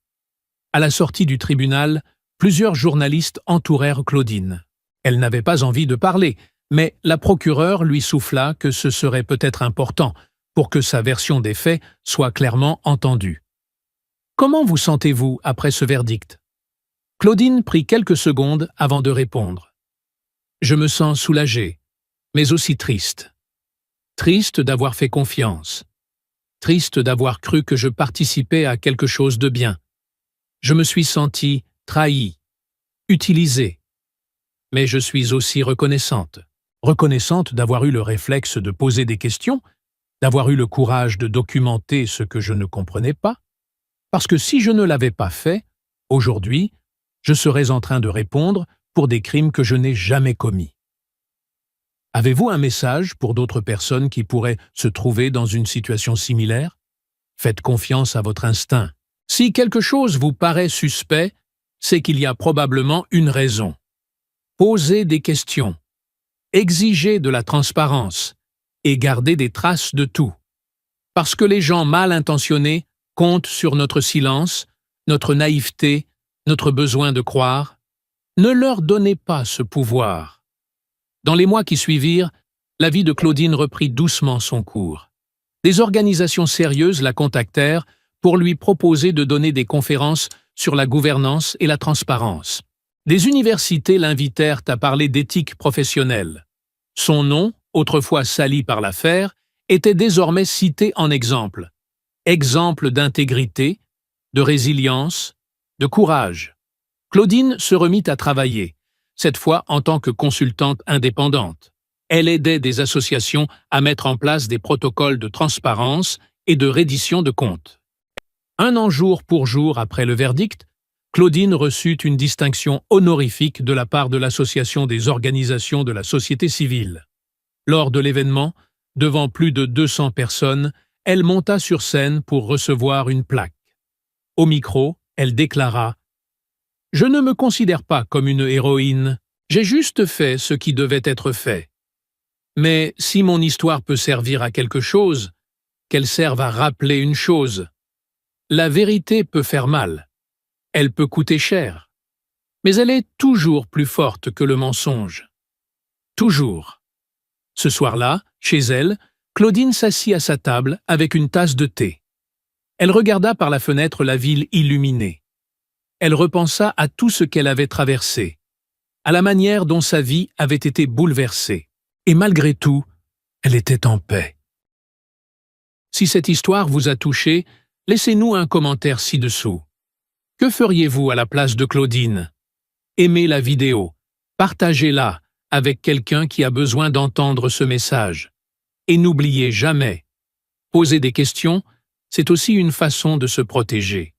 À la sortie du tribunal, plusieurs journalistes entourèrent Claudine. Elle n'avait pas envie de parler, mais la procureure lui souffla que ce serait peut-être important pour que sa version des faits soit clairement entendue. « Comment vous sentez-vous après ce verdict ?» Claudine prit quelques secondes avant de répondre. « Je me sens soulagée, mais aussi triste. Triste d'avoir fait confiance. Triste d'avoir cru que je participais à quelque chose de bien. Je me suis sentie trahie, utilisée. Mais je suis aussi reconnaissante. Reconnaissante d'avoir eu le réflexe de poser des questions, d'avoir eu le courage de documenter ce que je ne comprenais pas, parce que si je ne l'avais pas fait, aujourd'hui, je serais en train de répondre pour des crimes que je n'ai jamais commis. Avez-vous un message pour d'autres personnes qui pourraient se trouver dans une situation similaire? Faites confiance à votre instinct. Si quelque chose vous paraît suspect, c'est qu'il y a probablement une raison. Posez des questions. Exigez de la transparence et gardez des traces de tout. Parce que les gens mal intentionnés comptent sur notre silence, notre naïveté, notre besoin de croire. Ne leur donnez pas ce pouvoir. Dans les mois qui suivirent, la vie de Claudine reprit doucement son cours. Des organisations sérieuses la contactèrent pour lui proposer de donner des conférences sur la gouvernance et la transparence. Des universités l'invitèrent à parler d'éthique professionnelle. Son nom, autrefois sali par l'affaire, était désormais cité en exemple. Exemple d'intégrité, de résilience, de courage. Claudine se remit à travailler, cette fois en tant que consultante indépendante. Elle aidait des associations à mettre en place des protocoles de transparence et de reddition de comptes. Un an jour pour jour après le verdict, Claudine reçut une distinction honorifique de la part de l'Association des organisations de la société civile. Lors de l'événement, devant plus de 200 personnes, elle monta sur scène pour recevoir une plaque. Au micro, elle déclara « Je ne me considère pas comme une héroïne, j'ai juste fait ce qui devait être fait. Mais si mon histoire peut servir à quelque chose, qu'elle serve à rappeler une chose. La vérité peut faire mal. Elle peut coûter cher. Mais elle est toujours plus forte que le mensonge. Toujours. » Ce soir-là, chez elle, Claudine s'assit à sa table avec une tasse de thé. Elle regarda par la fenêtre la ville illuminée. Elle repensa à tout ce qu'elle avait traversé, à la manière dont sa vie avait été bouleversée. Et malgré tout, elle était en paix. Si cette histoire vous a touché, laissez-nous un commentaire ci-dessous. Que feriez-vous à la place de Claudine? Aimez la vidéo, partagez-la avec quelqu'un qui a besoin d'entendre ce message. Et n'oubliez jamais, poser des questions, c'est aussi une façon de se protéger.